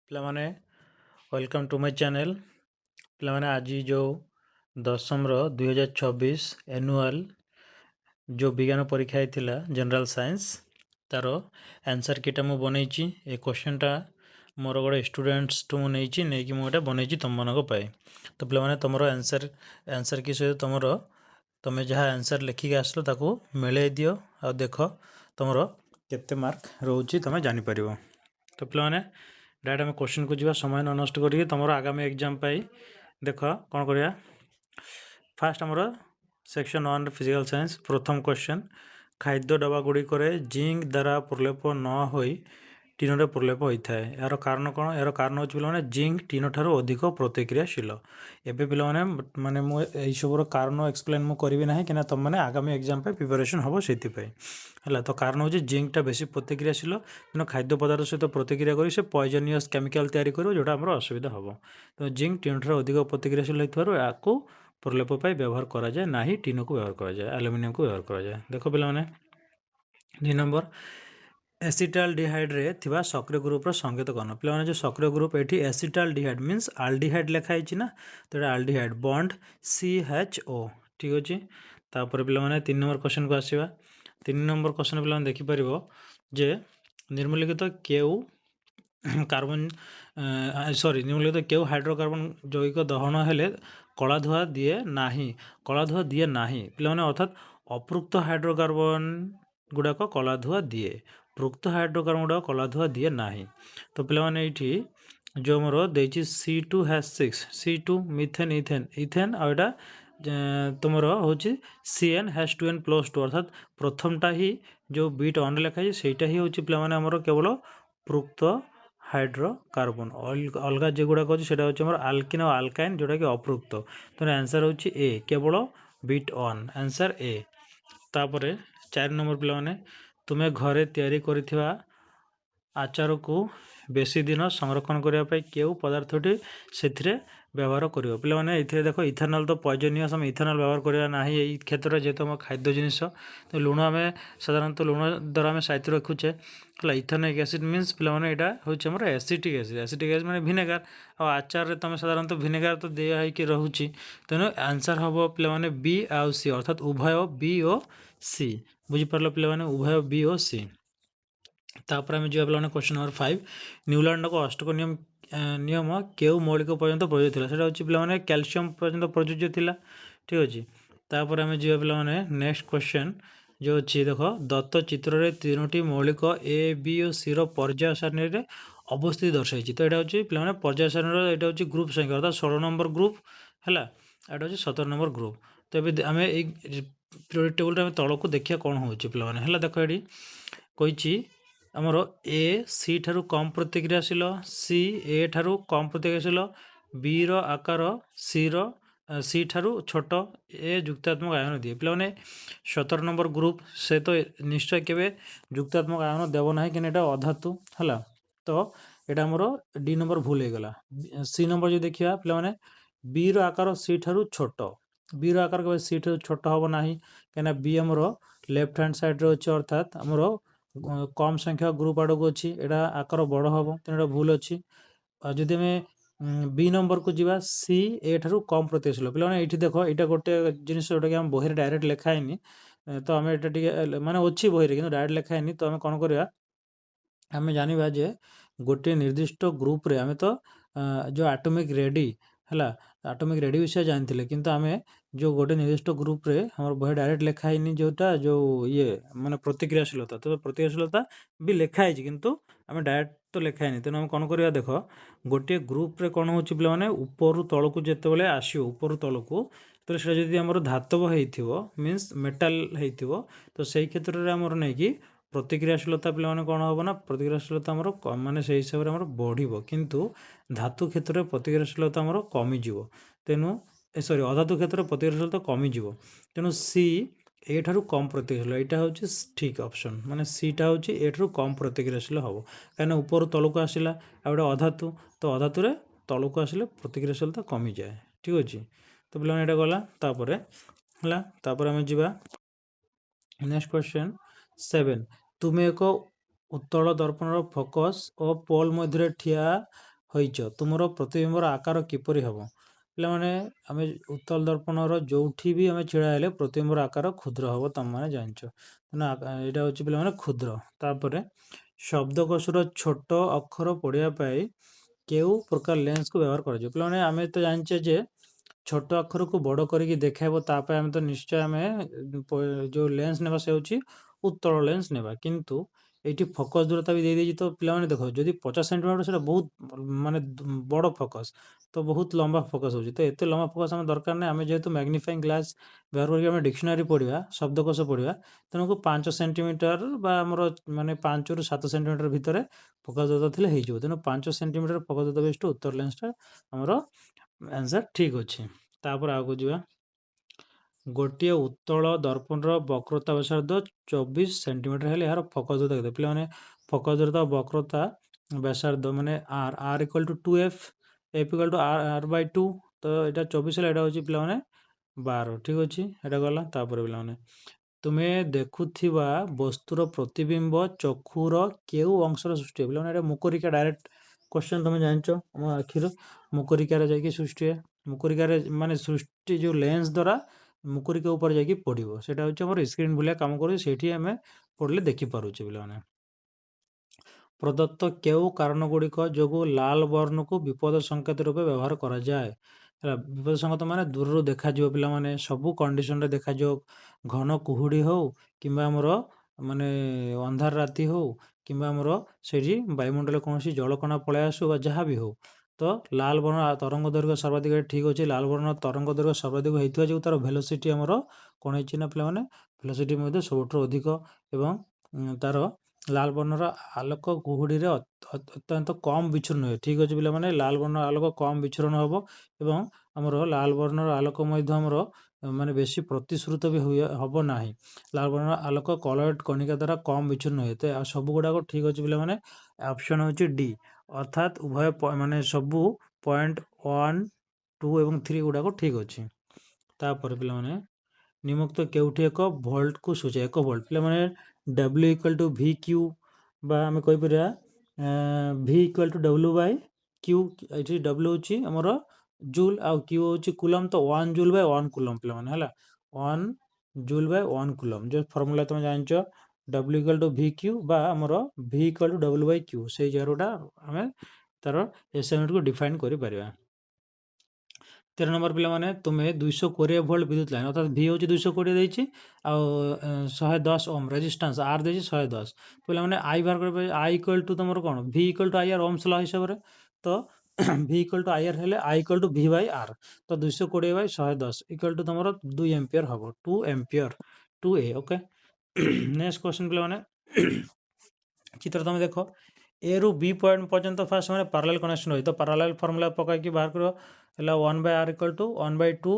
ପିଲାମାନେ welcome to my channel. ପିଲାମାନେ ଆଜି ଯେଉଁ ଦଶମର 2024 ଆନୁଆଲ୍ ଯେଉଁ ବିଜ୍ଞାନ ପରୀକ୍ଷା ହେଇଥିଲା ଜେନେରାଲ୍ ସାଇନ୍ସ ତାର ଆନ୍ସର୍ କିଟା ମୁଁ ବନେଇଛି। ଏ କ୍ୱେଶ୍ଚନ୍ଟା ମୋର ଗୋଟେ ଷ୍ଟୁଡେଣ୍ଟସଠୁ ମୁଁ ନେଇକି ମୁଁ ଏଇଟା ବନେଇଛି ତୁମମାନଙ୍କ ପାଇଁ। ତ ପିଲାମାନେ ତୁମର ଆନ୍ସର୍ କି ସହିତ ତୁମେ ଯାହା ଆନ୍ସର୍ ଲେଖିକି ଆସିଲ ତାକୁ ମିଳେଇ ଦିଅ ଆଉ ଦେଖ ତୁମର କେତେ ମାର୍କ ରହୁଛି ତୁମେ ଜାଣିପାରିବ। ତ ପିଲାମାନେ डायरेक्ट आम क्वेश्चन को जीवा समय न नष्ट करिए तुम आगामी एग्जाम देख कौन करिया। फास्ट आमर सेक्शन 1 फिजिकल साइंस प्रथम क्वेश्चन खाद्य डब्बा गुड़िक जिंक द्वारा प्रलेप न हो टीन प्रलेप होता है यार कारण कौन यार कारण हो पे जिंक टीन ठारू अधिक प्रतिक्रियाशील। एवं पे माने मुझे कारण एक्सप्लेन मुझे करी ना कि तुम मैंने आगामी एग्जाम प्रिपरेशन हम से है। तो कारण हूँ जिंकटा बेसी प्रतिक्रियाशील तेना खाद्य पदार्थ सहित प्रतिक्रिया कर पॉइजनियस केमिकल तैयारी कर जोटा आम असुविधा हम। तो जिंक टीन ठारू अधिक प्रतिक्रियाशील होता या प्रलेप व्यवहार कराए ना ही टीन को व्यवहार कराए आलुमिनियम को व्यवहार कराए। देख पे 2 नंबर एसिटाल्डिहाइड रे थिबा सक्रिय ग्रुप संकेत कौन पे जो सक्रिय ग्रुप ये एसिटाल्डिहाइड मीन्स आल्डिहाइड लिखाई ना तो ये आल्डिहाइड बॉन्ड CHO ठीक अच्छे। तापर पे 3 नंबर क्वेश्चन को आसवा। 3 नंबर क्वेश्चन पे देखिपर जे निम्नलिखित क्यों कार्बन निम्नलिखित क्यों हाइड्रोकार्बन जैविक दहन हेले कला धुआ दिए ना कला धुआ दिए ना पे अर्थात अप्रुक्त हाइड्रोकार्बन गुड़ाक कला धुआ दिए प्रोक्त हाइड्रोकार्बन गुड़ाक कला धुआ दिए ना। तो पे ये जो मोर देती C2H6 C2 methane ethane ethane आटा तुम हूँ CnH2n+2 अर्थात प्रथमटा ही जो बीट ऑन लिखाई सेटा ही हूँ पे केवल प्रोक्त हाइड्रोकार्बन अलग जो गुड़ाक अच्छे से हूँ आल्किन और आल्काइन जोटा कि अप्रुक्त। तो आंसर हूँ ए केवल बीट ऑन आंसर ए। तापर 4 नंबर पे तुम्हें घरे तैयारी करिथिबा आचार को बेसी दिन संरक्षण करने क्यों पदार्थटी से व्यवहार कर पे देख इथेनॉल तो पॉइजनियस आम इथेनॉल व्यवहार करवा ना यही क्षेत्र में जेहेतु आम खाद्य जिनिस तो लुण आम साधारणतः लुण द्वारा आम साइड रखुचे है। इथेनिक एसिड मीन्स पे यहाँ हूँ एसिटिक एसिड मैंने भिनेगार आचार तुम साधारणतः भिनेगार तो दिखाई रोचे तेणु आंसर हम पे बी आउ सी अर्थात उभय बी और सी बुझीपार पे उभय बी और सी। तापर आम जा पे क्वेश्चन नंबर 5 न्यूलैंड को अष्टक नियम क्यों मौलिक पर्यटन प्रযোज्य था से पे कैल्शियम पर्यटन प्रযোज्य था ठीक अच्छे। तापर आम जा पे नेक्स्ट क्वेश्चन जो अच्छी देख दत्त चित्र में 3टी मौलिक ए बी और सी पर्याय सारणी में अवस्थित दर्शाई। तो यहाँ हूँ पे पर्याय सारणी यहाँ हूँ ग्रुप संख्या अर्थात 16 नंबर ग्रुप है यहाँ हूँ 17 नंबर ग्रुप। तो ये आम पीरियड टेबुल तौक देखिए कौन हो पे देख ये कही आमर ए सी ठारू कम प्रतिक्रियाशील सी ए ठारू कम प्रतिक्रियाशील बी रो आकार सी ठारू छोट ए युक्तात्मक आयन दिए पे 17 नंबर ग्रुप से तो निश्चय केवे युक्तात्मक आयन देव ना कि अधातु है। तो यहाँ आमर डी नंबर भूल हो गला। सी नंबर जो देखिए पे बी रो आकार सी ठारू छोट बी रो आकार के सी ठारू छोट हम ना कहीं बी आमर लेफ्ट हैंड साइड अच्छे अर्थात आमर कम संख्यक ग्रुप आड़ को अच्छी यहाँ आकार बड़ हम तेना भूल अच्छी। जदि आम बी नंबर को जीवा सी ए ठारू कम प्रतिशत पे ये देख यहाँ गोटे जिनिस जोटा कि बही डायरेक्ट लिखाएनि तो आम ये माने अच्छी बही कि डायरेक्ट लिखाएनि तो आम कौन करवा आम जाना जे गोटे निर्दिष्ट ग्रुप रे आम तो जो एटॉमिक रेडी है एटॉमिक रेडी विषय जानते किंतु आम जो गोटे निर्दिष्ट ग्रुप रे हमारे बही डायरेक्ट लिखाई जोटा जो ये माने प्रतिक्रियाशीलता तो प्रतिक्रियाशीलता भी लिखाई किंतु आम डायरेक्ट तो लिखाई तेणु आम कौन करवा देख गोटे ग्रुप रे कौन हो पे ऊपर तल को जिते आसो ऊपर तल को तो जब आम धातव हो मीन्स मेटाल हो तो से क्षेत्र में आमर नहीं कि प्रतिक्रियाशीलता पे कौन हम ना प्रतिक्रियाशीलता आमर माने से हिसाब से बढ़ किंतु धातु क्षेत्र में प्रतिक्रियाशीलता आमर कमिज तेणु सॉरी अधातु क्षेत्र में प्रतिक्रियाशीलता कमिज तेणु सी ए ठारू कम प्रतिक्रियाशील यहाँ हूँ ठीक ऑप्शन माने सीटा हूँ ए ठारू कम प्रतिक्रियाशील हम कहीं ऊपर तल को आसला आ गए अधातु तो अधातु तल को आसिले प्रतिक्रियाशीलता कमी जाए ठीक अच्छे। तो पे यहाँ गला है आम जा नेक्स्ट क्वेश्चन 7 तुम्हें एक उत्तल दर्पण फोकस और पोल मध्य ठिया ହୋଇଛ ତୁମର ପ୍ରତିବିମ୍ବର ଆକାର କିପରି ହେବ? ପିଲାମାନେ ଆମେ ଉତ୍ତର ଦର୍ପଣର ଯୋଉଠି ବି ଆମେ ଛିଡ଼ା ହେଲେ ପ୍ରତିବିମ୍ବର ଆକାର କ୍ଷୁଦ୍ର ହେବ ତମମାନେ ଜାଣିଛ। ତେଣୁ ଏଇଟା ହେଉଛି ପିଲାମାନେ କ୍ଷୁଦ୍ର। ତାପରେ ଶବ୍ଦକୋଷର ଛୋଟ ଅକ୍ଷର ପଢ଼ିବା ପାଇଁ କେଉଁ ପ୍ରକାର ଲେନ୍ସକୁ ବ୍ୟବହାର କରାଯିବ? ପିଲାମାନେ ଆମେ ତ ଜାଣିଛେ ଯେ ଛୋଟ ଅକ୍ଷରକୁ ବଡ଼ କରିକି ଦେଖାଇବ ତା ପାଇଁ ଆମେ ତ ନିଶ୍ଚୟ ଆମେ ଯେଉଁ ଲେନ୍ସ ନେବା ସେ ହେଉଛି ଉତ୍ତଳ ଲେନ୍ସ ନେବା। କିନ୍ତୁ ଏଇଠି ଫୋକସ୍ ଦୂରତା ବି ଦେଇଦେଇଛି ତ ପିଲାମାନେ ଦେଖ ଯଦି 50 ସେଣ୍ଟିମିଟର ସେଇଟା ବହୁତ ମାନେ ବଡ଼ ଫୋକସ୍ ତ ବହୁତ ଲମ୍ବା ଫୋକସ୍ ହେଉଛି। ତ ଏତେ ଲମ୍ବା ଫୋକସ୍ ଆମର ଦରକାର ନାହିଁ। ଆମେ ଯେହେତୁ ମ୍ୟାଗ୍ନିଫାଇଂ ଗ୍ଲାସ୍ ବ୍ୟବହାର କରିକି ଆମେ ଡିକ୍ସନାରୀ ପଢ଼ିବା ଶବ୍ଦକୋଷ ପଢ଼ିବା ତେଣୁ 5 ସେଣ୍ଟିମିଟର ବା ଆମର ମାନେ 5 ରୁ 7 ସେଣ୍ଟିମିଟର ଭିତରେ ଫୋକସ୍ ଦୂରତା ଥିଲେ ହେଇଯିବ। ତେଣୁ 5 ସେଣ୍ଟିମିଟର ଫୋକସ୍ ଦୂରତା ବିଶିଷ୍ଟ ଉତ୍ତର ଲେନ୍ସଟା ଆମର ଆନ୍ସର୍ ଠିକ୍ ଅଛି। ତାପରେ ଆଗକୁ ଯିବା। ଗୋଟିଏ ଉତ୍ତଳ ଦର୍ପଣର ବକ୍ରତା ବ୍ୟାସାର୍ଦ୍ଧ 24 ସେଣ୍ଟିମିଟର ହେଲେ ଏହାର ଫୋକସ୍ ଦୂରତା କେତେ? ପିଲାମାନେ ଫୋକସ୍ ଦୂରତା ବକ୍ରତା ବ୍ୟାସାର୍ଦ୍ଧ ମାନେ r equal to 2f equal to r/2 ତ ଏଇଟା 24 ହେଲେ ଏଇଟା ହେଉଛି ପିଲାମାନେ 12 ଠିକ୍ ଅଛି। ଏଇଟା ଗଲା। ତାପରେ ପିଲାମାନେ ତୁମେ ଦେଖୁଥିବା ବସ୍ତୁର ପ୍ରତିବିମ୍ବ ଚକ୍ଷୁର କେଉଁ ଅଂଶରେ ସୃଷ୍ଟି ହୁଏ? ପିଲାମାନେ ଏଇଟା ମୁକରିକା ଡାଇରେକ୍ଟ କ୍ୱେଶ୍ଚନ୍ ତୁମେ ଜାଣିଛ ଆମ ଆଖିର ମୁକରିକାରେ ଯାଇକି ସୃଷ୍ଟି ହୁଏ। ମୁକରିକାରେ ମାନେ ସୃଷ୍ଟି ଯେଉଁ ଲେନ୍ସ ଦ୍ୱାରା ମୁକରିକା ଉପରେ ଯାଇକି ପଡ଼ିବ ସେଇଟା ହେଉଛି ଆମର ସ୍କ୍ରିନ୍ ଭଳିଆ କାମ କରୁଛି। ସେଇଠି ଆମେ ପଢ଼ିଲେ ଦେଖିପାରୁଛେ ପିଲାମାନେ। ପ୍ରଦତ୍ତ କେଉଁ କାରଣ ଗୁଡ଼ିକ ଯୋଗୁଁ ଲାଲ ବର୍ଣ୍ଣକୁ ବିପଦ ସଂକେତ ରୂପେ ବ୍ୟବହାର କରାଯାଏ? ହେଲା ବିପଦ ସଂକେତ ମାନେ ଦୂରରୁ ଦେଖାଯିବ ପିଲାମାନେ ସବୁ କଣ୍ଡିସନରେ ଦେଖାଯିବ। ଘନ କୁହୁଡ଼ି ହେଉ କିମ୍ବା ଆମର ମାନେ ଅନ୍ଧାର ରାତି ହେଉ କିମ୍ବା ଆମର ସେଇଠି ବାୟୁମଣ୍ଡଳରେ କୌଣସି ଜଳକଣା ପଳାଇ ଆସୁ ବା ଯାହା ବି ହେଉ ତ ଲାଲ ବର୍ଣ୍ଣ ତରଙ୍ଗ ଦୈର୍ଘ୍ୟ ସର୍ବାଧିକ ଠିକ୍ ଅଛି। ଲାଲ ବର୍ଣ୍ଣ ତରଙ୍ଗ ଦୈର୍ଘ୍ୟ ସର୍ବାଧିକ ହେଇଥିବା ଯୋଗୁଁ ତାର ଭେଲୋସିଟି ଆମର କ'ଣ ହେଇଛି ନା ପିଲାମାନେ ଭେଲୋସିଟି ମଧ୍ୟ ସବୁଠାରୁ ଅଧିକ ଏବଂ ତାର ଲାଲ ବର୍ଣ୍ଣର ଆଲୋକ କୁହୁଡ଼ିରେ ଅତ୍ୟନ୍ତ କମ୍ ବିଚ୍ଛୁରଣ ହୁଏ। ଠିକ୍ ଅଛି ପିଲାମାନେ ଲାଲ ବର୍ଣ୍ଣର ଆଲୋକ କମ୍ ବିଚ୍ଛୁରଣ ହେବ ଏବଂ ଆମର ଲାଲ ବର୍ଣ୍ଣର ଆଲୋକ ମଧ୍ୟ ଆମର ମାନେ ବେଶୀ ପ୍ରତିଶ୍ରୁତ ବି ହେବ ନାହିଁ। ଲାଲ ବର୍ଣ୍ଣର ଆଲୋକ କଲଏଡ୍ କଣିକା ଦ୍ୱାରା କମ୍ ବିଚ୍ଛୁରଣ ହୁଏ। ତ ସବୁ ଗୁଡ଼ାକ ଠିକ୍ ଅଛି ପିଲାମାନେ। ଅପସନ୍ ହେଉଛି ଡି ଅର୍ଥାତ୍ ଉଭୟ ମାନେ ସବୁ ପଏଣ୍ଟ 1, 2 ଏବଂ 3 ଗୁଡ଼ାକ ଠିକ୍ ଅଛି। ତାପରେ ପିଲାମାନେ ନିମ୍ନୋକ୍ତ କେଉଁଠି ଏକ ଭୋଲ୍ଟକୁ ସୂଚାଏ? 1 ଭୋଲ୍ଟ ପିଲାମାନେ W equal to V Q ବା ଆମେ କହିପାରିବା ଭି ଇକ୍ୱାଲ୍ ଟୁ W/Q। ଏଠି W ହେଉଛି ଆମର ଜୁଲ୍ ଆଉ Q ହେଉଛି କୁଲମ୍ ତ 1 ଜୁଲ୍ ବାଇ 1 କୁଲମ୍ ପିଲାମାନେ ହେଲା 1 ଜୁଲ୍ ବାଇ 1 କୁଲମ୍ ଯେଉଁ ଫର୍ମୁଲା ତୁମେ ଜାଣିଛ W equal to V Q ବା ଆମର ଭି ଇକ୍ୱାଲ୍ ଟୁ W/Q ସେଇ ଜାଗାଟା ଆମେ ତାର ଏସଆଇକୁ ଡିଫାଇନ୍ କରିପାରିବା। 13 ନମ୍ବର ପିଲାମାନେ ତୁମେ 220 ଭୋଲ୍ଟ ବିଦ୍ୟୁତ୍ ଲାଇନ୍ ଅର୍ଥାତ୍ ଭି ହେଉଛି 220 ଦେଇଛି ଆଉ 110 ଓମ୍ ରେଜିଷ୍ଟାନ୍ସ ଆର୍ ଦେଇଛି 110। ପିଲାମାନେ ଆଇ ବାହାର କରିବା ଆଇ ଇକ୍ୱାଲ୍ ଟୁ ତୁମର କ'ଣ V equal to I R ohm's law ହିସାବରେ ତ V equal to I R ହେଲେ I equal to V by R ତ 220 ବାଇ 110 ଇକ୍ୱାଲ୍ ଟୁ ତୁମର 2 ଏମ୍ପିୟର ହେବ 2 Ampere 2A okay. Next question ପିଲାମାନେ ଚିତ୍ର ତୁମେ ଦେଖ ଏ ରୁ ବି ପଏଣ୍ଟ ପର୍ଯ୍ୟନ୍ତ ଫାର୍ଷ୍ଟ ମାନେ ପାରାଲାଲ୍ କନେକ୍ସନ୍ ହୁଏ ତ ପାରାଲାଲ୍ ଫର୍ମୁଲା ପକାଇକି ବାହାର କରିବ ହେଲା 1/r equal to 1/2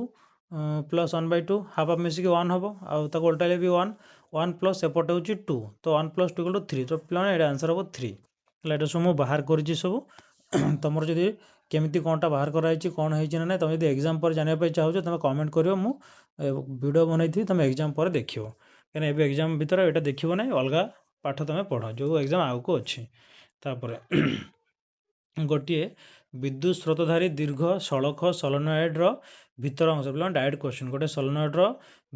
plus 1/2 half half ମିଶିକି 1 ହେବ ଆଉ ତାକୁ ଓଲଟାଇଲେ ବି 1 ପ୍ଲସ୍ ଏପଟେ ହେଉଛି 2 ତ 1 ପ୍ଲସ୍ 2 ଇକ୍ୱାଲ୍ ଟୁ 3 ତ ପିଲାମାନେ ଏଇଟା ଆନ୍ସର୍ ହେବ 3 ହେଲା। ଏଇଟା ସବୁ ମୁଁ ବାହାର କରିଛି ସବୁ ତୁମର ଯଦି କେମିତି କ'ଣଟା ବାହାର କରାଯାଇଛି କ'ଣ ହେଇଛି ନା ନାହିଁ ତୁମେ ଯଦି ଏକ୍ଜାମ୍ ପରେ ଜାଣିବା ପାଇଁ ଚାହୁଁଛ ତୁମେ କମେଣ୍ଟ କରିବ ମୁଁ ଭିଡ଼ିଓ ବନେଇଥିବି ତୁମେ ଏକ୍ଜାମ୍ ପରେ ଦେଖିବ କାହିଁକିନା ଏବେ ଏକ୍ଜାମ୍ ଭିତରେ ଏଇଟା ଦେଖିବ ନାହିଁ ଅଲଗା ପାଠ ତୁମେ ପଢ଼ ଯେଉଁ ଏକ୍ଜାମ୍ ଆଗକୁ ଅଛି। ତାପରେ ଗୋଟିଏ ବିଦ୍ୟୁତ୍ ସ୍ରୋତଧାରୀ ଦୀର୍ଘ ସଳଖ ସୋଲେନଏଡ଼୍ର ଭିତର ଅଂଶ ପିଲାମାନେ ଡାଇରେକ୍ଟ କ୍ୱେଶ୍ଚନ୍ ଗୋଟେ ସୋଲେନଏଡ଼୍ର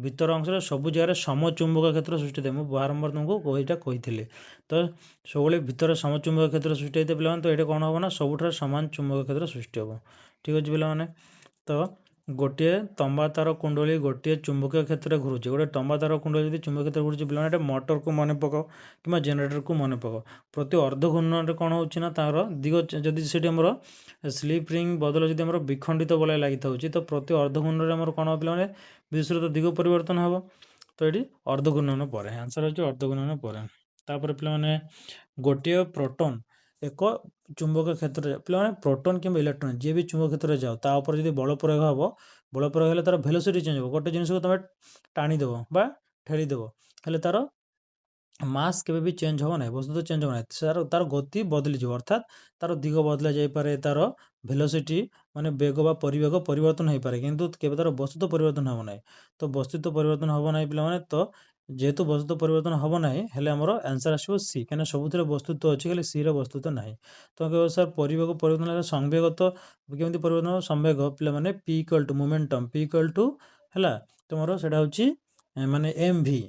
ଭିତର ଅଂଶରେ ସବୁ ଜାଗାରେ ସମଚୁମ୍ବକ କ୍ଷେତ୍ର ସୃଷ୍ଟି ହୋଇଥାଏ। ମୁଁ ବାରମ୍ବାର ତୁମକୁ ଏଇଟା କହିଥିଲି ତ ସବୁବେଳେ ଭିତରେ ସମଚୁମ୍ବକ କ୍ଷେତ୍ର ସୃଷ୍ଟି ହୋଇଥାଏ ପିଲାମାନେ ତ ଏଇଟା କ'ଣ ହେବ ନା ସବୁଠାରେ ସମାନ ଚୁମ୍ବକ କ୍ଷେତ୍ର ସୃଷ୍ଟି ହେବ। ଠିକ୍ ଅଛି ପିଲାମାନେ ତ ଗୋଟିଏ ତମ୍ବା ତାର କୁଣ୍ଡଳୀ ଗୋଟିଏ ଚୁମ୍ବକୀୟ କ୍ଷେତ୍ରରେ ଘୁରୁଛି ଗୋଟେ ତମ୍ବା ତାର କୁଣ୍ଡଳୀ ଯଦି ଚୁମ୍ବକୀୟ କ୍ଷେତ୍ର ଘୁରୁଛି ପିଲାମାନେ ଏଇଟା ମଟରକୁ ମନେ ପକାଅ କିମ୍ବା ଜେନେରେଟରକୁ ମନେ ପକାଅ ପ୍ରତି ଅର୍ଦ୍ଧ ଘୂର୍ଣ୍ଣନରେ କ'ଣ ହେଉଛି ନା ତାର ଦିଗ ଯଦି ସେଠି ଆମର ସ୍ଲିପ୍ ରିଙ୍ଗ ବଦଳ ଯଦି ଆମର ବିଖଣ୍ଡିତ ବଳୟ ଲାଗିଥାଉଛି ତ ପ୍ରତି ଅର୍ଦ୍ଧ ଘୂର୍ଣ୍ଣନରେ ଆମର କ'ଣ ହେବ ପିଲାମାନେ ବିଦ୍ୟୁତ୍ ଦିଗ ପରିବର୍ତ୍ତନ ହେବ ତ ଏଠି ଅର୍ଦ୍ଧ ଘୂର୍ଣ୍ଣନ ପରେ ଆନ୍ସର୍ ହେଉଛି ଅର୍ଦ୍ଧ ଘୂର୍ଣ୍ଣନ ପରେ। ତାପରେ ପିଲାମାନେ ଗୋଟିଏ ପ୍ରୋଟନ୍ ଏକ ଚୁମ୍ବକ କ୍ଷେତ୍ରରେ ପିଲାମାନେ ପ୍ରୋଟନ୍ କିମ୍ବା ଇଲେକ୍ଟ୍ରନ୍ ଯିଏ ବି ଚୁମ୍ବକ କ୍ଷେତ୍ରରେ ଯାଅ ତା ଉପରେ ଯଦି ବଳ ପ୍ରୟୋଗ ହେବ ବଳ ପ୍ରୟୋଗ ହେଲେ ତାର ଭେଲୋସିଟି ଚେଞ୍ଜ ହେବ ଗୋଟେ ଜିନିଷକୁ ତୁମେ ଟାଣିଦେବ ବା ଠେଳିଦେବ ହେଲେ ତାର ମାସ୍ କେବେ ବି ଚେଞ୍ଜ ହେବ ନାହିଁ ବସ୍ତୁ ଚେଞ୍ଜ ହେବ ନାହିଁ ତାର ଗତି ବଦଳିଯିବ ଅର୍ଥାତ୍ ତାର ଦିଗ ବଦଲା ଯାଇପାରେ ତାର ଭେଲୋସିଟି ମାନେ ବେଗ ବା ପରିବେଗ ପରିବର୍ତ୍ତନ ହୋଇପାରେ କିନ୍ତୁ କେବେ ତାର ବସ୍ତୁ ପରିବର୍ତ୍ତନ ହେବ ନାହିଁ ତ ବସ୍ତୁ ପରିବର୍ତ୍ତନ ହେବ ନାହିଁ ପିଲାମାନେ ତ ଯେହେତୁ ବସ୍ତୁତ୍ୱ ପରିବର୍ତ୍ତନ ହେବ ନାହିଁ ହେଲେ ଆମର ଆନ୍ସର୍ ଆସିବ ସି, କାହିଁକିନା ସବୁଥିରେ ବସ୍ତୁତ୍ୱ ଅଛି ଖାଲି ସିର ବସ୍ତୁତ୍ୱ ନାହିଁ। ତୁମେ କହିବ ସାର୍ ପରିବେଗ ପରିବର୍ତ୍ତନ ହେଲେ ସଂବେଗ ତ କେମିତି ପରିବର୍ତ୍ତନ ହେବ? ସଂବେଗ ପିଲାମାନେ P equal to momentum, P equal to ହେଲା ତୁମର ସେଇଟା ହେଉଛି ମାନେ ଏମ୍ ଭି,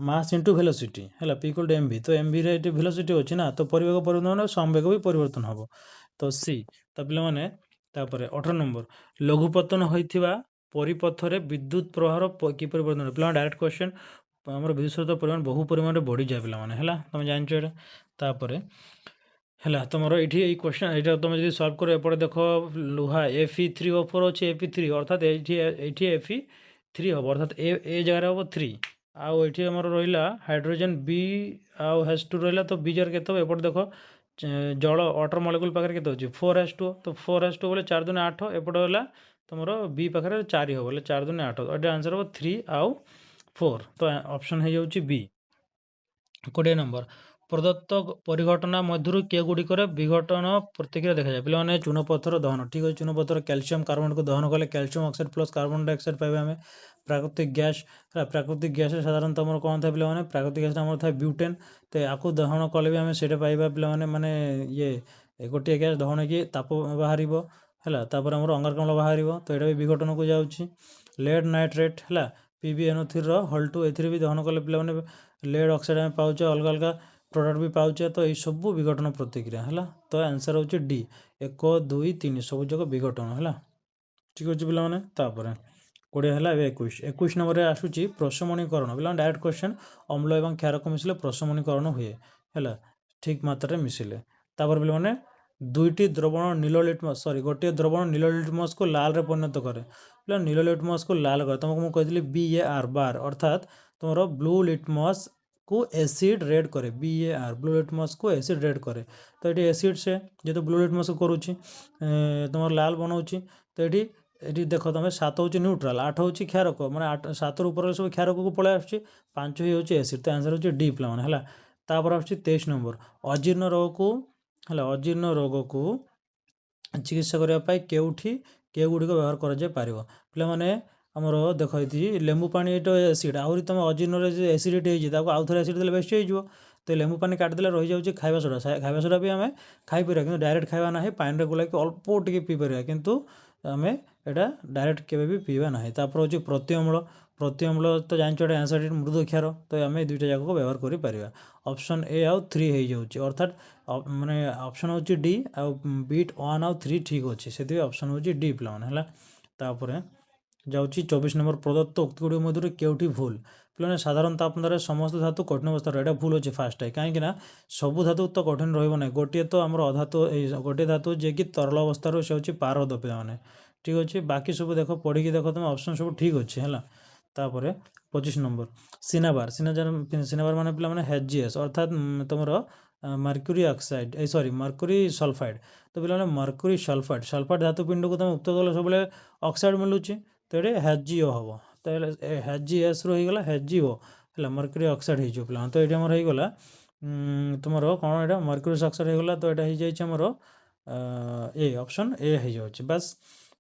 ମାସ୍ ଇଣ୍ଟୁ ଭେଲୋସିଟି ହେଲା, P equal to M V. ତ ଏମ୍ ଭିରେ ଏଠି ଭେଲୋସିଟି ଅଛି ନା, ତ ପରିବେଗ ପରିବର୍ତ୍ତନ ମାନେ ସଂବେଗ ବି ପରିବର୍ତ୍ତନ ହେବ, ତ ସି। ତ ପିଲାମାନେ ତାପରେ 18 ନମ୍ବର, ଲଘୁପତନ ହୋଇଥିବା ପରିପଥରେ ବିଦ୍ୟୁତ୍ ପ୍ରବାହର କି ପରିବର୍ତ୍ତନ ହୁଏ? ପିଲାମାନେ ଡାଇରେକ୍ଟ କ୍ୱେଶ୍ଚନ୍, ଆମର ବିଦ୍ୟୁତ୍ ସ୍ରୋତ ପରିମାଣ ବହୁ ପରିମାଣରେ ବଢ଼ିଯାଏ ପିଲାମାନେ ହେଲା, ତୁମେ ଜାଣିଛ ଏଇଟା। ତାପରେ ହେଲା ତୁମର ଏଇଠି ଏଇ କ୍ୱେଶ୍ଚନ୍ ଏଇଟା ତୁମେ ଯଦି ସଲ୍ଭ କର, ଏପଟେ ଦେଖ ଲୁହା Fe3O4 ଅଛି, Fe3 ଅର୍ଥାତ୍ ଏଇଠି Fe3 ହେବ, ଅର୍ଥାତ୍ ଏ ଜାଗାରେ ହେବ 3, ଆଉ ଏଇଠି ଆମର ରହିଲା ହାଇଡ୍ରୋଜେନ୍ ବି ଆଉ H2 ରହିଲା, ତ ବି ଜାଗାରେ କେତେ ହେବ? ଏପଟେ ଦେଖ ଜଳ ୱାଟର ମଲିକୁଲ୍ ପାଖରେ କେତେ ଅଛି? 4H2O, ତ 4H2O ବୋଲେ 4 ଦୁନେ 8, ଏପଟେ ହେଲା ତୁମର ବି ପାଖରେ 4 ହେବ, ବୋଲେ 4 ଦୁନେ 8, ଏଇଟା ଆନ୍ସର୍ ହେବ 3 ଆଉ 4, ତ ଅପସନ୍ ହେଇଯାଉଛି ବି। 20 ନମ୍ବର, ପ୍ରଦତ୍ତ ପରିଘଟନା ମଧ୍ୟରୁ କେଉଁଗୁଡ଼ିକରେ ବିଘଟନ ପ୍ରତିକ୍ରିୟା ଦେଖାଯାଏ? ପିଲାମାନେ ଚୂନପଥର ଦହନ, ଠିକ୍ ଅଛି, ଚୂନପଥର କ୍ୟାଲସିୟମ୍ କାର୍ବୋନେଟ୍କୁ ଦହନ କଲେ calcium oxide plus carbon dioxide ପାଇବା ଆମେ। ପ୍ରାକୃତିକ ଗ୍ୟାସ୍ ହେଲା, ପ୍ରାକୃତିକ ଗ୍ୟାସ୍ରେ ସାଧାରଣତଃ ଆମର କ'ଣ ଥାଏ ପିଲାମାନେ? ପ୍ରାକୃତିକ ଗ୍ୟାସ୍ରେ ଆମର ଥାଏ ବ୍ୟୁଟେନ୍, ତ ୟାକୁ ଦହନ କଲେ ବି ଆମେ ସେଇଟା ପାଇବା ପିଲାମାନେ, ମାନେ ଗୋଟିଏ ଗ୍ୟାସ୍ ଦହନ ହେଇକି ତାପ ବାହାରିବ ହେଲା, ତାପରେ ଆମର ଅଙ୍ଗାରକାମ୍ଳ ବାହାରିବ, ତ ଏଇଟା ବି ବିଘଟନକୁ ଯାଉଛି। ଲେଡ୍ ନାଇଟ୍ରେଟ୍ ହେଲା, PbNO3ର ହଲ୍2, ଏଥିରେ ବି ଦହନ କଲେ ପିଲାମାନେ ଲେଡ୍ ଅକ୍ସାଇଡ୍ ଆମେ ପାଉଛେ, ଅଲଗା ଅଲଗା ପ୍ରଡ଼କ୍ଟ ବି ପାଉଛେ, ତ ଏଇସବୁ ବିଘଟନ ପ୍ରତିକ୍ରିୟା ହେଲା, ତ ଆନ୍ସର୍ ହେଉଛି ଡି, 1, 2, 3 ସବୁ ଯାକ ବିଘଟନ ହେଲା, ଠିକ୍ ଅଛି ପିଲାମାନେ। ତାପରେ 20 ହେଲା, ଏବେ 21 ନମ୍ବରରେ ଆସୁଛି ପ୍ରଶମନୀକରଣ, ପିଲାମାନେ ଡାଇରେକ୍ଟ କ୍ୱେଶ୍ଚନ୍, ଅମ୍ଳ ଏବଂ କ୍ଷାରକ ମିଶିଲେ ପ୍ରଶମନୀକରଣ ହୁଏ ହେଲା, ଠିକ୍ ମାତ୍ରାରେ ମିଶିଲେ। ତାପରେ ପିଲାମାନେ ଗୋଟିଏ ଦ୍ରବଣ ନୀଳ ଲିଟମସ୍କୁ ଲାଲରେ ପରିଣତ କରେ। ପିଲା ନୀଳ ଲିଟମସ୍କୁ ଲାଲ କରେ, ତୁମକୁ ମୁଁ କହିଥିଲି BAR ବାର, ଅର୍ଥାତ୍ ତୁମର ବ୍ଲୁ ଲିଟମସ୍କୁ ଏସିଡ୍ ରେଡ୍ କରେ, BAR ବ୍ଲୁ ଲିଟମସ୍କୁ ଏସିଡ୍ ରେଡ୍ କରେ, ତ ଏଠି ଏସିଡ୍ ସେ ଯେହେତୁ ବ୍ଲୁ ଲିଟମସ୍କୁ କରୁଛି ତୁମର ଲାଲ ବନାଉଛି, ତ ଏଠି ଦେଖ ତୁମେ 7 ହେଉଛି ନ୍ୟୁଟ୍ରାଲ୍, 8 ହେଉଛି କ୍ଷାରକ, ମାନେ 7ରୁ ଉପରେ ସବୁ କ୍ଷାରକକୁ ପଳାଇ ଆସୁଛି, 5 ହେଉଛି ଏସିଡ୍, ତ ଆନ୍ସର୍ ହେଉଛି ଡି ପିଲାମାନେ ହେଲା। ତାପରେ ଆସୁଛି 23 ନମ୍ବର, ଅଜୀର୍ଣ୍ଣ ରୋଗକୁ ଚିକିତ୍ସା କରିବା ପାଇଁ କେଉଁଗୁଡ଼ିକ ବ୍ୟବହାର କରାଯାଇପାରିବ? ପିଲାମାନେ ଆମର ଦେଖ ଏଠି ଲେମ୍ବୁ ପାଣି, ଏଇଟା ଏସିଡ୍, ଆହୁରି ତୁମେ ଅଜୀର୍ଣ୍ଣରେ ଯେ ଏସିଡ଼ିଟି ହେଇଛି ତାକୁ ଆଉ ଥରେ ଏସିଡ୍ ଦେଲେ ବେଶୀ ହେଇଯିବ, ତ ଲେମ୍ବୁ ପାଣି କାଟିଦେଲେ ରହିଯାଉଛି ଖାଇବା ସୋଡ଼ା। ଖାଇବା ସୋଡ଼ା ବି ଆମେ ଖାଇପାରିବା, କିନ୍ତୁ ଡାଇରେକ୍ଟ ଖାଇବା ନାହିଁ, ପାଣିରେ ଗୋଳାଇକି ଅଳ୍ପ ଟିକେ ପିଇପାରିବା, କିନ୍ତୁ ଆମେ ଏଇଟା ଡାଇରେକ୍ଟ କେବେ ବି ପିଇବା ନାହିଁ। ତାପରେ ହେଉଛି ପ୍ରତି ଅମ୍ଳ ତ ଜାଣିଛ ଏଇଟା ଆନ୍ସର୍ ମୃଦୁ କ୍ଷାର, ତ ଆମେ ଦୁଇଟା ଯାକକୁ ବ୍ୟବହାର କରିପାରିବା। ଅପସନ୍ ଏ ଆଉ 3 ହେଇଯାଉଛି, ଅର୍ଥାତ୍ ମାନେ ଅପସନ୍ ହେଉଛି ଡି, ଆଉ ବିଟ୍ 1 ଆଉ 3 ଠିକ୍ ଅଛି, ସେଥିପାଇଁ ଅପସନ୍ ହେଉଛି ଡି ପିଲାମାନେ ହେଲା। ତାପରେ ଯାଉଛି 24 ନମ୍ବର, ପ୍ରଦତ୍ତ ଉକ୍ତିଗୁଡ଼ିକ ମଧ୍ୟରୁ କେଉଁଟି ଭୁଲ? ପିଲାମାନେ ସାଧାରଣ ତାପମାତ୍ରାରେ ସମସ୍ତ ଧାତୁ କଠିନ ଅବସ୍ଥାରେ, ଏଇଟା ଭୁଲ ଅଛି ଫାର୍ଷ୍ଟ, କାହିଁକିନା ସବୁ ଧାତୁ ତ କଠିନ ରହିବ ନାହିଁ, ଗୋଟିଏ ତ ଆମର ଗୋଟିଏ ଧାତୁ ଯିଏକି ତରଳ ଅବସ୍ଥାରୁ ସେ ହେଉଛି ପାରଦ ପିଲାମାନେ, ଠିକ୍ ଅଛି, ବାକି ସବୁ ଦେଖ ପଢ଼ିକି ଦେଖ ତୁମେ ଅପସନ୍ ସବୁ ଠିକ୍ ଅଛି ହେଲା। ତାପରେ 25 ନମ୍ବର, ସିନାବାର ମାନେ ପିଲାମାନେ HGS, ଅର୍ଥାତ୍ ତୁମର ମର୍କ୍ୟୁରୀ ଅକ୍ସାଇଡ୍, ମର୍କ୍ୟୁରୀ ସଲଫାଇଡ୍, ତ ପିଲାମାନେ ମର୍କ୍ୟୁରୀ ସଲଫାଇଡ୍ ଧାତୁ ପିଣ୍ଡକୁ ତୁମେ ଉତ୍ତେଜ କଲେ ସବୁବେଳେ ଅକ୍ସାଇଡ୍ ମିଳୁଛି, ତ ଏଠି HgO ହେବ, ତ HGSରୁ ହେଇଗଲା HgO ହେଲା, ମର୍କ୍ୟୁରୀ ଅକ୍ସାଇଡ୍ ହେଇଯିବ ପିଲାମାନେ, ତ ଏଇଠି ଆମର ହେଇଗଲା ତୁମର କ'ଣ, ଏଇଟା ମର୍କ୍ୟୁରୀ ଅକ୍ସାଇଡ୍ ହେଇଗଲା, ତ ଏଇଟା ହେଇଯାଇଛି ଆମର ଅପସନ୍ ଏ ହେଇଯାଉଛି। ବାସ୍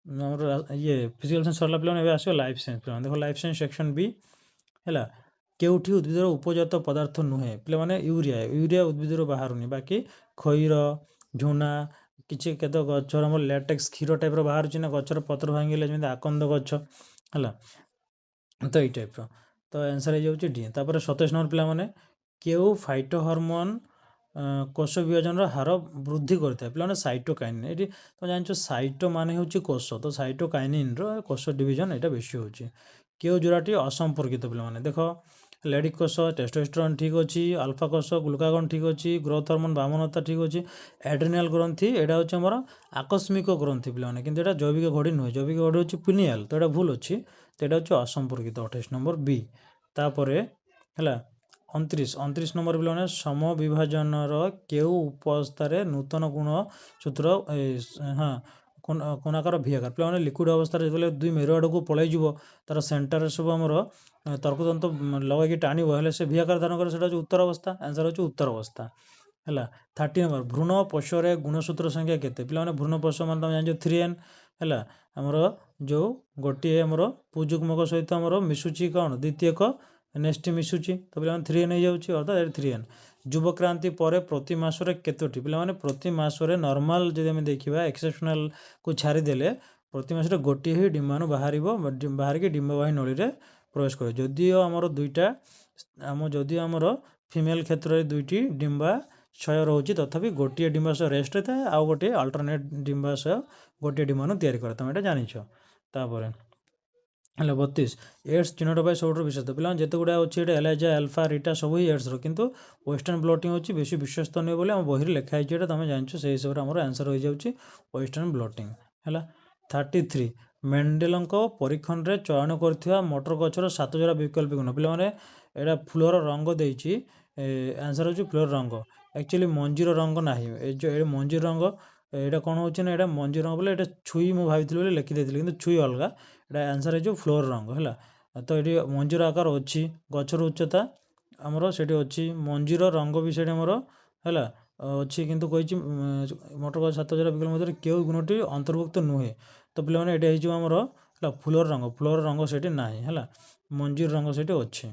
ଆମର ଫିଜିକାଲ୍ ସାଇନ୍ସ ସରିଲା ପିଲାମାନେ, ଏବେ ଆସିବ ଲାଇଫ୍ ସାଇନ୍ସ ପିଲାମାନେ, ଦେଖ ଲାଇଫ୍ ସାଇନ୍ସ ସେକ୍ସନ୍ ବି ହେଲା। କେଉଁଠି ଉଦ୍ଭିଦର ଉପଜାତ ପଦାର୍ଥ ନୁହେଁ? ପିଲାମାନେ ୟୁରିଆ ଉଦ୍ଭିଦରୁ ବାହାରୁନି, ବାକି ଖଇର, ଝୁଣା, କିଛି କେତେ ଗଛର ଆମର ଲ୍ୟାଟେକ୍ସ କ୍ଷୀର ଟାଇପ୍ର ବାହାରୁଛି ନା, ଗଛର ପତ୍ର ଭାଙ୍ଗିଲେ ଯେମିତି ଆକନ୍ଦ ଗଛ ହେଲା, ତ ଏଇ ଟାଇପ୍ର, ତ ଆନ୍ସର୍ ହେଇଯାଉଛି ଡି। ତାପରେ 27 ନମ୍ବର ପିଲାମାନେ, କେଉଁ ଫାଇଟୋ ହର୍ମୋନ୍ କୋଷ ବିଭାଜନର ହାର ବୃଦ୍ଧି କରିଥାଏ? ପିଲାମାନେ ସାଇଟୋକାଇନିନ୍, ଏଠି ତୁମେ ଜାଣିଛ ସାଇଟୋ ମାନେ ହେଉଛି କୋଷ, ତ ସାଇଟୋକାଇନିନ୍ର କୋଷ ଡିଭିଜନ୍ ଏଇଟା ବେଶୀ ହେଉଛି। କେଉଁ ଯୋଡ଼ାଟି ଅସମ୍ପର୍କିତ? ପିଲାମାନେ ଦେଖ ଲେଡ଼ିକ୍ କୋଷ ଟେଷ୍ଟୋଷ୍টেରୋନ୍ ଠିକ୍ ଅଛି, ଆଲଫା କୋଷ ଗ୍ଲୁକାଗନ୍ ଠିକ୍ ଅଛି, ଗ୍ରୋଥ ହର୍ମୋନ୍ ବାମନତା ଠିକ୍ ଅଛି, ଆଡ୍ରିନାଲ୍ ଗ୍ରନ୍ଥି ଏଇଟା ହେଉଛି ଆମର ଆକସ୍ମିକ ଗ୍ରନ୍ଥି ପିଲାମାନେ, କିନ୍ତୁ ଏଇଟା ଜୈବିକ ଘଡ଼ି ନୁହେଁ, ଜୈବିକ ଘଡ଼ି ହେଉଛି ପିନିଆଲ୍, ତ ଏଇଟା ଭୁଲ ଅଛି, ତ ଏଇଟା ହେଉଛି ଅସମ୍ପର୍କିତ, 28 ନମ୍ବର ବି। ତାପରେ ହେଲା 29 ନମ୍ବର ପିଲାମାନେ, ସମବିଭାଜନର କେଉଁ ଉପଅବସ୍ଥାରେ ନୂତନ ଗୁଣସୂତ୍ର କୋଣାକାର ଭି ଆକାର? ପିଲାମାନେ ଲିକ୍ୱିଡ଼ ଅବସ୍ଥାରେ ଯେତେବେଳେ 2 ମେରୁ ଆଡ଼କୁ ପଳାଇଯିବ, ତାର ସେଣ୍ଟରରେ ସବୁ ଆମର ତର୍କତନ୍ତ ଲଗାଇକି ଟାଣିବ, ହେଲେ ସେ ଭି ଆକାର ଧାରଣ କରେ, ସେଟା ହେଉଛି ଉତ୍ତର ଅବସ୍ଥା, ଆନ୍ସର୍ ହେଉଛି ଉତ୍ତର ଅବସ୍ଥା ହେଲା। 30 ନମ୍ବର, ଭ୍ରୂଣ ପୋଷରେ ଗୁଣସୂତ୍ର ସଂଖ୍ୟା କେତେ? ପିଲାମାନେ ଭ୍ରୂଣ ପୋଷ ମାନେ ତୁମେ ଜାଣିଛ 3N ହେଲା, ଆମର ଯେଉଁ ଗୋଟିଏ ଆମର ପୁଯୁଗ୍ମକ ସହିତ ଆମର ମିଶୁଛି କ'ଣ, ଦ୍ୱିତୀୟକ NH ମିଶୁଛି ତ ପିଲାମାନେ 3n ହେଇଯାଉଛି ଅର୍ଥାৎ ଏଠି 3n। ଯୁବକ୍ରାନ୍ତି ପରେ ପ୍ରତି ମାସରେ କେତୋଟି ପିଲାମାନେ ପ୍ରତି ମାସରେ ନର୍ମାଲ ଯଦି ଆମେ ଦେଖିବା ଏକ୍ସେପସନାଲକୁ ଛାଡ଼ିଦେଲେ ପ୍ରତି ମାସରେ ଗୋଟିଏ ହିଁ ଡିମ୍ବାଣୁ ବାହାରିକି ଡିମ୍ବବାହୀ ନଳୀରେ ପ୍ରବେଶ କରେ। ଯଦିଓ ଆମର ଫିମେଲ କ୍ଷେତ୍ରରେ ଦୁଇଟି ଡିମ୍ବାଶୟ ରହୁଛି ତଥାପି ଗୋଟିଏ ଡିମ୍ବାଶୟ ରେଷ୍ଟରେ ଥାଏ ଆଉ ଗୋଟିଏ ଅଲ୍ଟରନେଟ୍ ଡିମ୍ବାଶୟ ଗୋଟିଏ ଡିମ୍ବାଣୁ ତିଆରି କରେ, ତମେ ଏଇଟା ଜାଣିଛ। ତାପରେ ହେଲା 32 ଏଡ୍ସ ଚିହ୍ନଟ ପାଇଁ ସବୁଠାରୁ ବିଶେଷ ପିଲାମାନେ ଯେତେ ଗୁଡ଼ା ଅଛି ଏଇଟା ଏଲାଇଜା ଆଲଫା ରିଟା ସବୁ ହିଁ ଏଡ୍ସର, କିନ୍ତୁ ୱେଷ୍ଟର୍ଣ୍ଣ ବ୍ଲଟିଂ ହେଉଛି ବେଶୀ ବିଶ୍ୱସ୍ତନୀୟ ବୋଲି ଆମ ବହିରେ ଲେଖା ହେଇଛି, ଏଇଟା ତମେ ଜାଣିଛ। ସେଇ ହିସାବରେ ଆମର ଆନ୍ସର ହୋଇଯାଉଛି ୱେଷ୍ଟର୍ଣ୍ଣ ବ୍ଲଟିଂ। ହେଲା 33 ମେଣ୍ଡେଲଙ୍କ ପରୀକ୍ଷଣରେ ଚୟନ କରିଥିବା ମଟର ଗଛର 7 ଯୋଡ଼ା ବୈକଳ୍ପିକ ଗୁଣ। ପିଲାମାନେ ଏଇଟା ଫୁଲର ରଙ୍ଗ ଦେଇଛି, ଆନ୍ସର ହେଉଛି ଫୁଲର ରଙ୍ଗ। ଆକ୍ଚୁଆଲି ମଞ୍ଜିର ରଙ୍ଗ ନାହିଁ, ଏ ମଞ୍ଜିର ରଙ୍ଗ ଏଇଟା କ'ଣ ହେଉଛି ନା ଏଇଟା ମଞ୍ଜି ରଙ୍ଗ ବୋଲେ ଏଇଟା ଛୁଇ ମୁଁ ଭାବିଥିଲି ବୋଲି ଲେଖିଦେଇଥିଲି, କିନ୍ତୁ ଛୁଇ ଅଲଗା, ଏଇଟା ଆନ୍ସର ହେଇଯିବ ଫ୍ଲୋର ରଙ୍ଗ। ହେଲା ତ ଏଠି ମଞ୍ଜିର ଆକାର ଅଛି, ଗଛର ଉଚ୍ଚତା ଆମର ସେଠି ଅଛି, ମଞ୍ଜିର ରଙ୍ଗ ବି ସେଠି ଆମର ହେଲା ଅଛି, କିନ୍ତୁ କହିଛି ମଟର ଗଛ 7 ଯୋଡ଼ା ବିକଳ୍ପ ମଧ୍ୟରେ କେଉଁ ଗୁଣଟି ଅନ୍ତର୍ଭୁକ୍ତ ନୁହେଁ। ତ ପିଲାମାନେ ଏଇଟା ହେଇଯିବ ଆମର ହେଲା ଫୁଲର ରଙ୍ଗ ସେଠି ନାହିଁ। ହେଲା ମଞ୍ଜିର ରଙ୍ଗ ସେଠି ଅଛି।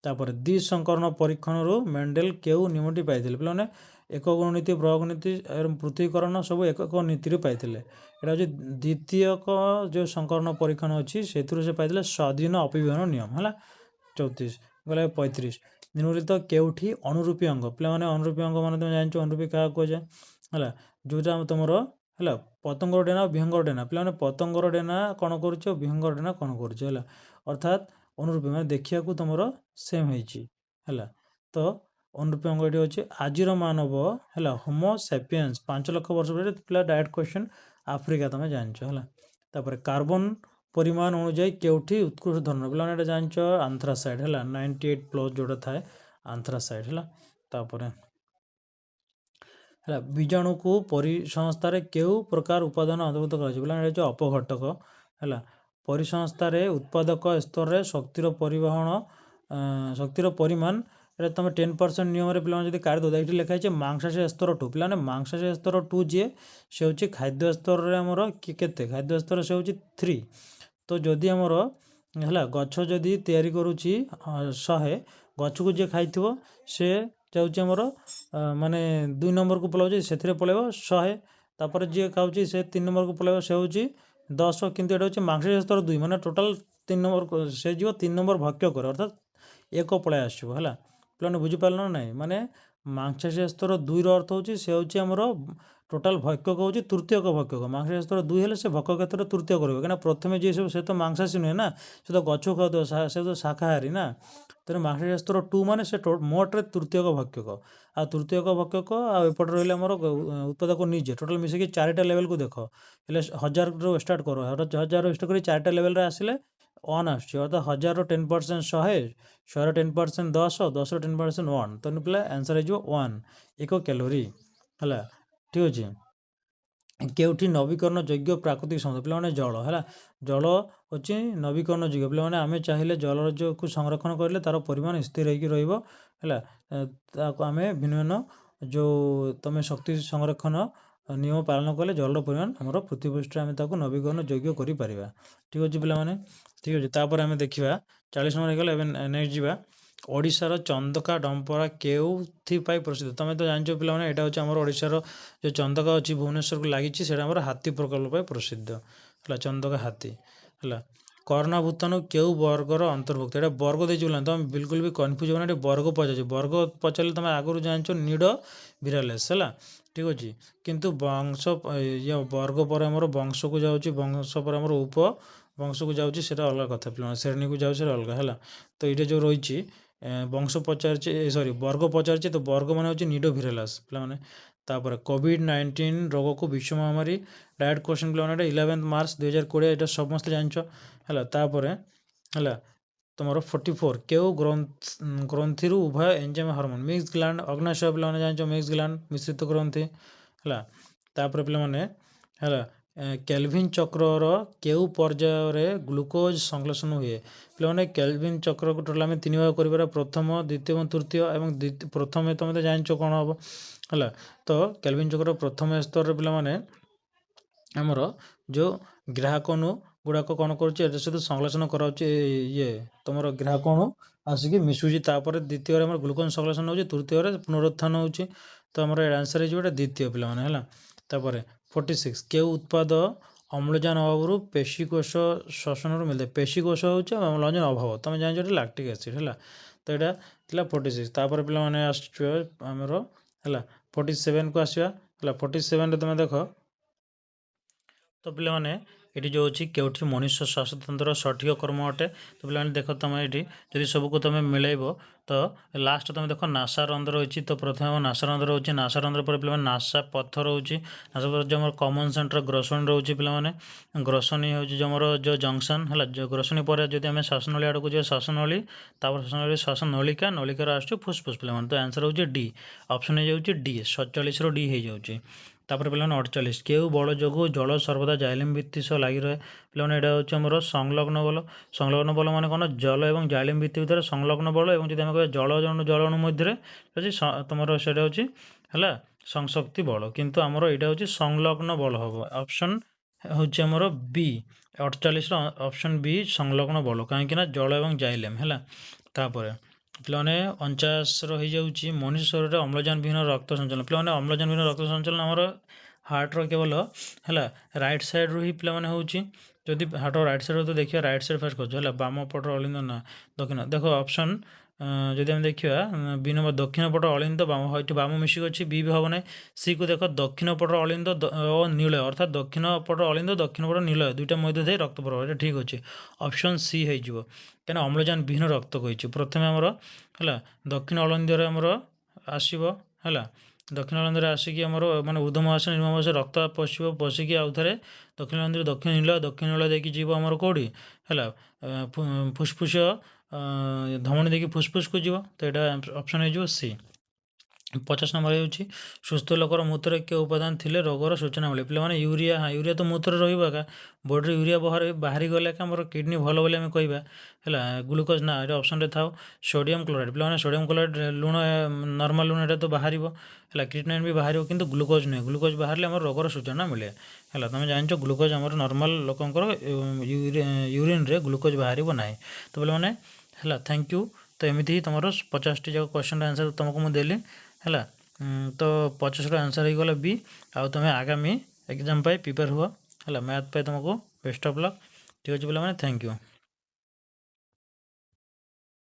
ତାପରେ ଦ୍ୱିସଂକରଣ ପରୀକ୍ଷଣରୁ ମେଣ୍ଡେଲ କେଉଁ ନିୟମଟି ପାଇଥିଲେ? ପିଲାମାନେ ଏକକ ନୀତି, ପ୍ରୟୋଗ ନୀତି ଏବଂ ପୃଥକୀକରଣ ସବୁ ଏକକ ନୀତିରୁ ପାଇଥିଲେ। ଏଇଟା ହେଉଛି ଦ୍ୱିତୀୟକ ଯେଉଁ ସଂକରଣ ପରୀକ୍ଷଣ ଅଛି ସେଥିରୁ ସେ ପାଇଥିଲେ ସ୍ୱାଧୀନ ଅପିବହନ ନିୟମ। ହେଲା 34 ଗଲା 35 ନିମ୍ନଲିଖିତ କେଉଁଠି ଅନୁରୂପୀ ଅଙ୍ଗ? ପିଲାମାନେ ଅନୁରୂପୀ ଅଙ୍ଗ ମାନେ ତୁମେ ଜାଣିଛ ଅନୁରୂପୀ କାହାକୁ କୁହାଯାଏ? ହେଲା ଯେଉଁଟା ତୁମର ହେଲା ପତଙ୍ଗର ଡେନା ଆଉ ବିହଙ୍ଗର ଡେନା। ପିଲାମାନେ ପତଙ୍ଗର ଡେନା କ'ଣ କରୁଛି ଆଉ ବିହଙ୍ଗର ଡେନା କ'ଣ କରୁଛି? ହେଲା ଅର୍ଥାତ୍ ଅନୁରୂପୀ ମାନେ ଦେଖିବାକୁ ତୁମର ସେମ୍ ହେଇଛି। ହେଲା ତ ଅନୁରୂପୀ ଅଙ୍ଗ ଏଠି ଅଛି। ଆଜିର ମାନବ ହେଲା ହୋମୋ ସାପିଏନ୍ସ 5 ଲକ୍ଷ ବର୍ଷ ପରେ ପିଲା ଡାଇରେକ୍ଟ କ୍ୱେଶ୍ଚନ୍ ଆଫ୍ରିକା ତମେ ଜାଣିଛ। ହେଲା ତାପରେ କାର୍ବନ ପରିମାଣ ଅନୁଯାୟୀ କେଉଁଠି ଉତ୍କୃଷ୍ଟ ଧରଣ? ପିଲାମାନେ ଏଇଟା ଜାଣିଛ ଆନ୍ଥ୍ରାସାଇଡ୍। ହେଲା 98+ ଯେଉଁଟା ଥାଏ ଆନ୍ଥ୍ରାସାଇଡ୍। ହେଲା ତାପରେ ହେଲା ବୀଜାଣୁକୁ ପରିସଂସ୍ଥାରେ କେଉଁ ପ୍ରକାର ଉପାଦାନ ଅନ୍ତର୍ଭୁକ୍ତ କରାଯାଇଛି? ପିଲାମାନେ ଏଇଟା ହେଉଛି ଅପଘଟକ। ହେଲା ପରିସଂସ୍ଥାରେ ଉତ୍ପାଦକ ସ୍ତରରେ ଶକ୍ତିର ପରିମାଣ ଏଇଟା ତୁମେ 10% ନିୟମରେ ପିଲାମାନେ ଯଦି କାଢ଼ିଦେବ, ଏଇଠି ଲେଖା ହେଇଛି ମାଂସାଶୟ ସ୍ତର 2। ପିଲାମାନେ ମାଂସାଶୟ ସ୍ତର 2 ଯିଏ ସେ ହେଉଛି ଖାଦ୍ୟ ସ୍ତରରେ ଆମର କେତେ? ଖାଦ୍ୟ ସ୍ତର ସେ ହେଉଛି 3। ତ ଯଦି ଆମର ହେଲା ଗଛ ଯଦି ତିଆରି କରୁଛି 100, ଗଛକୁ ଯିଏ ଖାଇଥିବ ସେ ଯାଉଛି ଆମର ମାନେ 2 ନମ୍ବରକୁ ପଳାଉଛି, ସେଥିରେ ପଳାଇବ 100। ତାପରେ ଯିଏ ଖାଉଛି ସେ 3 ନମ୍ବରକୁ ପଳାଇବ, ସେ ହେଉଛି 10। କିନ୍ତୁ ଏଇଟା ହେଉଛି ମାଂସାଶୟ ସ୍ତର 2 ମାନେ ଟୋଟାଲ୍ 3 ନମ୍ବର, ସେ ଯିବ 3 ନମ୍ବର ଭକ୍ଷ୍ୟ କରେ ଅର୍ଥାତ୍ 1 ପଳାଇ ଆସିବ। ହେଲା ପିଲାମାନେ ବୁଝିପାରିଲ ନା ନାହିଁ? ମାନେ ମାଂସାଶୟ ସ୍ତର 2ର ଅର୍ଥ ହେଉଛି ସେ ହେଉଛି ଆମର ଟୋଟାଲ୍ ଭକ୍ଷକ ହେଉଛି ତୃତୀୟକ ଭକ୍ଷକ। ମାଂସାଶୟ ସ୍ତର 2 ହେଲେ ସେ ଭକ୍ଷକ କ୍ଷେତ୍ରରେ ତୃତୀୟ କରିବ, କାହିଁକିନା ପ୍ରଥମେ ଯିଏ ସବୁ ସେ ତ ମାଂସାଶୀ ନୁହେଁ ନା, ସେ ତ ଗଛ ଖାଉଥିବ, ସେ ତ ଶାକାହାରୀ ନା। ତେଣୁ ମାଂସାଶୟ ସ୍ତର 2 ମାନେ ସେ ମୋଟରେ ତୃତୀୟକ ଭକ୍ଷକ। ଆଉ ତୃତୀୟକ ଭକ୍ଷକ ଆଉ ଏପଟେ ରହିଲେ ଆମର ଉତ୍ପାଦକ ନିଜେ ଟୋଟାଲ୍ ମିଶିକି 4ଟା ଲେଭେଲକୁ ଦେଖ। ହେଲେ 1000ରୁ ଷ୍ଟାର୍ଟ କର, 1000ରୁ ଷ୍ଟାର୍ଟ କରି 4ଟା ଲେଭେଲରେ ଆସିଲେ 1 ଆସୁଛି, ଅର୍ଥାତ୍ 1000ର 10% 100, 100ର 10% 10, 10ର 10% 1। ତେଣୁ ପିଲା ଆନ୍ସର ହେଇଯିବ 1 1 କ୍ୟାଲୋରି। ହେଲା ଠିକ୍ ଅଛି। କେଉଁଠି ନବୀକରଣ ଯୋଗ୍ୟ ପ୍ରାକୃତିକ ସମ୍ପଦ? ପିଲାମାନେ ଜଳ। ହେଲା ଜଳ ହେଉଛି ନବୀକରଣ ଯୋଗ୍ୟ। ପିଲାମାନେ ଆମେ ଚାହିଁଲେ ଜଳକୁ ସଂରକ୍ଷଣ କରିଲେ ତା'ର ପରିମାଣ ସ୍ଥିର ହେଇକି ରହିବ। ହେଲା ତାକୁ ଆମେ ଭିନ୍ନ ଭିନ୍ନ ଯେଉଁ ତୁମେ ଶକ୍ତି ସଂରକ୍ଷଣ ନିୟମ ପାଳନ କଲେ ଜଳର ପରିମାଣ ଆମର ପୃଥିବୀ ପୃଷ୍ଠରେ ଆମେ ତାକୁ ନବୀକରଣ ଯୋଗ୍ୟ କରିପାରିବା। ଠିକ୍ ଅଛି ପିଲାମାନେ, ଠିକ୍ ଅଛି। ତାପରେ ଆମେ ଦେଖିବା 40 ନମ୍ବର ହେଇଗଲା। ଏବେ ନେକ୍ସଟ ଯିବା ଓଡ଼ିଶାର ଚନ୍ଦକା ଡମ୍ପରା କେଉଁଥିପାଇଁ ପ୍ରସିଦ୍ଧ? ତୁମେ ତ ଜାଣିଛ ପିଲାମାନେ ଏଇଟା ହେଉଛି ଆମର ଓଡ଼ିଶାର ଯେଉଁ ଚନ୍ଦକା ଅଛି ଭୁବନେଶ୍ୱରକୁ ଲାଗିଛି, ସେଇଟା ଆମର ହାତୀ ପ୍ରକଳ୍ପ ପାଇଁ ପ୍ରସିଦ୍ଧ। ହେଲା ଚନ୍ଦକା ହାତୀ। ହେଲା କରୋନା ଭୂତାଣୁ କେଉଁ ବର୍ଗର ଅନ୍ତର୍ଭୁକ୍ତ? ଏଇଟା ବର୍ଗ ଦେଇଛି ବୋଲି ତୁମେ ବିଲକୁଲ ବି କନଫ୍ୟୁଜ୍ ହେବ ନା, ଏଠି ବର୍ଗ ପଚାରୁଛି। ବର୍ଗ ପଚାରିଲେ ତୁମେ ଆଗରୁ ଜାଣିଛ ନିଡ଼ ଭିରାଲେସ୍। ହେଲା ଠିକ୍ ଅଛି, କିନ୍ତୁ ବର୍ଗ ପରେ ଆମର ବଂଶକୁ ଯାଉଛି, ବଂଶ ପରେ ଆମର ଉପ ବଂଶକୁ ଯାଉଛି, ସେଇଟା ଅଲଗା କଥା ପିଲାମାନେ। ଶ୍ରେଣୀକୁ ଯାଉଛି ସେଇଟା ଅଲଗା। ହେଲା ତ ଏଇଟା ଯେଉଁ ରହିଛି ବଂଶ ପଚାରିଛି, ବର୍ଗ ପଚାରିଛି, ତ ବର୍ଗ ମାନେ ହେଉଛି ନିଡ଼ ଭିରାଲାସ୍ ପିଲାମାନେ। ତାପରେ କୋଭିଡ-19 ରୋଗକୁ ବିଶ୍ୱ ମହାମାରୀ ଡାଇରେକ୍ଟ କ୍ୱେଶ୍ଚନ୍ ପିଲାମାନେ, ଏଇଟା 11 ମାର୍ଚ୍ଚ 2020, ଏଇଟା ସମସ୍ତେ ଜାଣିଛ। ହେଲା ତାପରେ ହେଲା ତୁମର 44 କେଉଁ ଗ୍ରନ୍ଥିରୁ ଉଭୟ ଏଞ୍ଜାଇମ୍ ହରମୋନ୍? ମିକ୍ସ ଗ୍ଲାଣ୍ଡ, ଅଗ୍ନାଶୟ ପିଲାମାନେ ଜାଣିଛ ମିକ୍ସ ଗ୍ଲାଣ୍ଡ ମିଶ୍ରିତ ଗ୍ରନ୍ଥି। ହେଲା ତାପରେ ପିଲାମାନେ ହେଲା କେଲଭିନ୍ ଚକ୍ରର କେଉଁ ପର୍ଯ୍ୟାୟରେ ଗ୍ଲୁକୋଜ୍ ସଂଶ୍ଳେଷଣ ହୁଏ? ପିଲାମାନେ କେଲଭିନ୍ ଚକ୍ରକୁ ଟୋଟାଲ୍ ଆମେ 3 ଭାଗ କରିପାରିବା, ପ୍ରଥମ, ଦ୍ୱିତୀୟ ଏବଂ ତୃତୀୟ। ଏବଂ ପ୍ରଥମେ ତୁମେ ତ ଜାଣିଛ କ'ଣ ହେବ? ହେଲା ତ କେଲଭିନ୍ ଚକ୍ରର ପ୍ରଥମ ସ୍ତରରେ ପିଲାମାନେ ଆମର ଯେଉଁ ଗ୍ରାହକନୁ ଗୁଡ଼ାକ କ'ଣ କରୁଛି ଏଟା ସହିତ ସଂଶ୍ଳେଷଣ କରାଉଛି ଇଏ ତୁମର ଗ୍ରାହକ ଅଣୁ ଆସିକି ମିଶୁଛି ତାପରେ ଦ୍ୱିତୀୟରେ ଆମର ଗ୍ଲୁକୋଜ ସଂଶ୍ଳେଷଣ ହେଉଛି ତୃତୀୟରେ ପୁନରୁତ୍ଥାନ ହେଉଛି ତ ଆମର ଆନ୍ସର ହେଇଯିବ ଏଟା ଦ୍ୱିତୀୟ ପିଲାମାନେ ହେଲା। ତାପରେ 46 କେଉଁ ଉତ୍ପାଦ ଅମ୍ଳଜାନ ଅଭାବରୁ ପେଶୀକୋଷ ଶ୍ୱସନରୁ ମିଳିଥାଏ ପେଶୀକୋଷ ହେଉଛି ଅମ୍ଳଜାନ ଅଭାବ ତୁମେ ଜାଣିଛ ଏଠି ଲାକ୍ଟିକ୍ ଏସିଡ୍ ହେଲା ତ ଏଇଟା ଥିଲା 46 ତାପରେ ପିଲାମାନେ ଆସୁଛୁ ଆମର ହେଲା 47କୁ ଆସିବା ହେଲା 47ରେ ତୁମେ ଦେଖ ତ ପିଲାମାନେ ଏଠି ଯେଉଁ ଅଛି କେଉଁଠି ମଣିଷ ଶ୍ୱାସତନ୍ତ୍ରର ସଠିକ କର୍ମ ଅଟେ ତ ପିଲାମାନେ ଦେଖ ତୁମେ ଏଠି ଯଦି ସବୁକୁ ତୁମେ ମିଳେଇବ ତ ଲାଷ୍ଟ ତୁମେ ଦେଖ ନାସା ରନ୍ଧ୍ର ରହିଛି ତ ପ୍ରଥମେ ଆମ ନାସା ରନ୍ଧ୍ର ରହୁଛି ନାସା ରନ୍ଧ୍ର ପରେ ପିଲାମାନେ ନାସା ପଥ ରହୁଛି ନାସା ପଥ ଯେଉଁ ଆମର କମନ୍ ସେଣ୍ଟର ଗ୍ରସନୀ ରହୁଛି ପିଲାମାନେ ଗ୍ରସନୀ ହେଉଛି ଯେଉଁ ଆମର ଯେଉଁ ଜଙ୍କସନ୍ ହେଲା ଯେଉଁ ଗ୍ରସନୀ ପରେ ଯଦି ଆମେ ଶ୍ୱାସନଳୀ ଆଡ଼କୁ ଯିବା ଶ୍ୱାସନଳୀ ତାପରେ ଶ୍ୱାସନଳୀ ଶ୍ୱାସନଳିକା ନଳିକାରୁ ଆସୁଛି ଫୁସଫୁସ୍ ପିଲାମାନେ ତ ଆନ୍ସର ହେଉଛି ଡି ଅପସନ୍ ହେଇଯାଉଛି ଡି 47ରୁ ଡି ହେଇଯାଉଛି। ତାପରେ ପିଲାମାନେ 48 କେଉଁ ବଳ ଯୋଗୁଁ ଜଳ ସର୍ବଦା ଜାଇଲିମ୍ ଭିତ୍ତି ସହ ଲାଗି ରହେ ପିଲାମାନେ ଏଇଟା ହେଉଛି ଆମର ସଂଲଗ୍ନ ବଳ ସଂଲଗ୍ନ ବଳ ମାନେ କ'ଣ ଜଳ ଏବଂ ଜାଇଲିମ୍ ଭିତ୍ତି ଭିତରେ ସଂଲଗ୍ନ ବଳ ଏବଂ ଯଦି ଆମେ କହିବା ଜଳ ଅଣୁ ମଧ୍ୟରେ ହେଉଛି ତୁମର ସେଇଟା ହେଉଛି ହେଲା ସଂଶକ୍ତି ବଳ କିନ୍ତୁ ଆମର ଏଇଟା ହେଉଛି ସଂଲଗ୍ନ ବଳ ହେବ ଅପସନ୍ ହେଉଛି ଆମର ବି 48ର ଅପସନ୍ ବି ସଂଲଗ୍ନ ବଳ କାହିଁକି ନା ଜଳ ଏବଂ ଜାଇଲିମ୍ ହେଲା। ତାପରେ ପିଲାମାନେ 49ର ହେଇଯାଉଛି ମଣିଷ ଶରୀରରେ ଅମ୍ଳଜାନ ବିହୀନ ରକ୍ତ ସଞ୍ଚାଳନ ପିଲାମାନେ ଅମ୍ଳଜାନ ବିହୀନ ରକ୍ତ ସଞ୍ଚାଳନ ଆମର ହାର୍ଟର କେବଳ ହେଲା ରାଇଟ୍ ସାଇଡ଼୍ରୁ ହିଁ ପିଲାମାନେ ହେଉଛି ଯଦି ହାର୍ଟର ରାଇଟ୍ ସାଇଡ଼୍ରୁ ତ ଦେଖିବା ରାଇଟ୍ ସାଇଡ଼୍ ଫାର୍ଷ୍ଟ କରୁଛୁ ହେଲା ବାମ ପଟର ଅଳିନ୍ଦ ନା ଦକ୍ଷିଣ ଦେଖ ଅପସନ୍ ଯଦି ଆମେ ଦେଖିବା ବି ନମ୍ବର ଦକ୍ଷିଣ ପଟ ଅଳିନ୍ଦ ବାମ ଏଠି ବାମ ମିଶିକି ଅଛି ବି ହେବ ନାହିଁ ସିକୁ ଦେଖ ଦକ୍ଷିଣ ପଟର ଅଳିନ୍ଦ ଓ ନୀଳ ଅର୍ଥାତ୍ ଦକ୍ଷିଣ ପଟ ଅଳିନ୍ଦ ଦକ୍ଷିଣ ପଟ ନୀଳ ଦୁଇଟା ମଧ୍ୟ ଦେଇ ରକ୍ତ ପ୍ରବାହ ଏଇଟା ଠିକ୍ ଅଛି ଅପସନ୍ ସି ହେଇଯିବ କାହିଁକିନା ଅମ୍ଳଜାନ ବିହୀନ ରକ୍ତ କହିଛି ପ୍ରଥମେ ଆମର ହେଲା ଦକ୍ଷିଣ ଅଳିନ୍ଦରେ ଆମର ଆସିବ ହେଲା ଦକ୍ଷିଣ ଅଳିନ୍ଦରେ ଆସିକି ଆମର ମାନେ ଉର୍ଦ୍ଧ୍ୱ ମହାଶୟ ନିମ୍ନ ମହାଶୟ ରକ୍ତ ପଶିବ ପଶିକି ଆଉ ଥରେ ଦକ୍ଷିଣ ଅଳିନ୍ଦରୁ ଦକ୍ଷିଣ ନୀଳ ଦେଇକି ଯିବ ଆମର କେଉଁଠି ହେଲା ଫୁସଫୁସ ଧମନୀ ଦେଇକି ଫୁସଫୁସକୁ ଯିବ ତ ଏଇଟା ଅପସନ୍ ହେଇଯିବ ସି। 50 ନମ୍ବର ହେଉଛି ସୁସ୍ଥ ଲୋକର ମୂତ୍ରରେ କେଉଁ ଉପାଦାନ ଥିଲେ ରୋଗର ସୂଚନା ମିଳେ ପିଲାମାନେ ୟୁରିଆ ୟୁରିଆ ତ ମୂତ୍ରରେ ରହିବ ଏକା ବଡ଼ିରେ ୟୁରିଆ ବାହାରି ଗଲେ ଏକା ଆମର କିଡ଼ନୀ ଭଲ ବୋଲି ଆମେ କହିବା ହେଲା ଗ୍ଲୁକୋଜ୍ ନା ଏଇଟା ଅପସନ୍ରେ ଥାଉ ସୋଡ଼ିୟମ୍ କ୍ଲୋରାଇଡ଼୍ ପିଲାମାନେ ସୋଡ଼ିୟମ୍ କ୍ଲୋରାଇଡ଼୍ ଲୁଣ ନର୍ମାଲ୍ ଲୁଣ ଏଇଟା ତ ବାହାରିବ ହେଲା କ୍ରିଏଟିନିନ୍ ବି ବାହାରିବ କିନ୍ତୁ ଗ୍ଲୁକୋଜ୍ ନୁହେଁ ଗ୍ଲୁକୋଜ୍ ବାହାରିଲେ ଆମର ରୋଗର ସୂଚନା ମିଳେ ହେଲା ତୁମେ ଜାଣିଛ ଗ୍ଲୁକୋଜ୍ ଆମର ନର୍ମାଲ୍ ଲୋକଙ୍କର ୟୁରିନ୍ରେ ଗ୍ଲୁକୋଜ୍ ବାହାରିବ ନାହିଁ ତ ପିଲାମାନେ ହେଲା ଥ୍ୟାଙ୍କ ୟୁ ତ ଏମିତି ହିଁ ତୁମର 50ଟି ଯାକ କ୍ୱେଶ୍ଚନ୍ର ଆନ୍ସର୍ ତୁମକୁ ମୁଁ ଦେଲି ହେଲା ତ 50ର ଆନ୍ସର୍ ହେଇଗଲା ବି ଆଉ ତୁମେ ଆଗାମୀ ଏକ୍ଜାମ୍ ପାଇଁ ପ୍ରିପେୟାର ହୁଅ ହେଲା ମ୍ୟାଥ୍ ପାଇଁ ତୁମକୁ ବେଷ୍ଟ ଅଫ୍ ଲକ୍ ଠିକ୍ ଅଛି ପିଲାମାନେ ଥ୍ୟାଙ୍କ ୟୁ।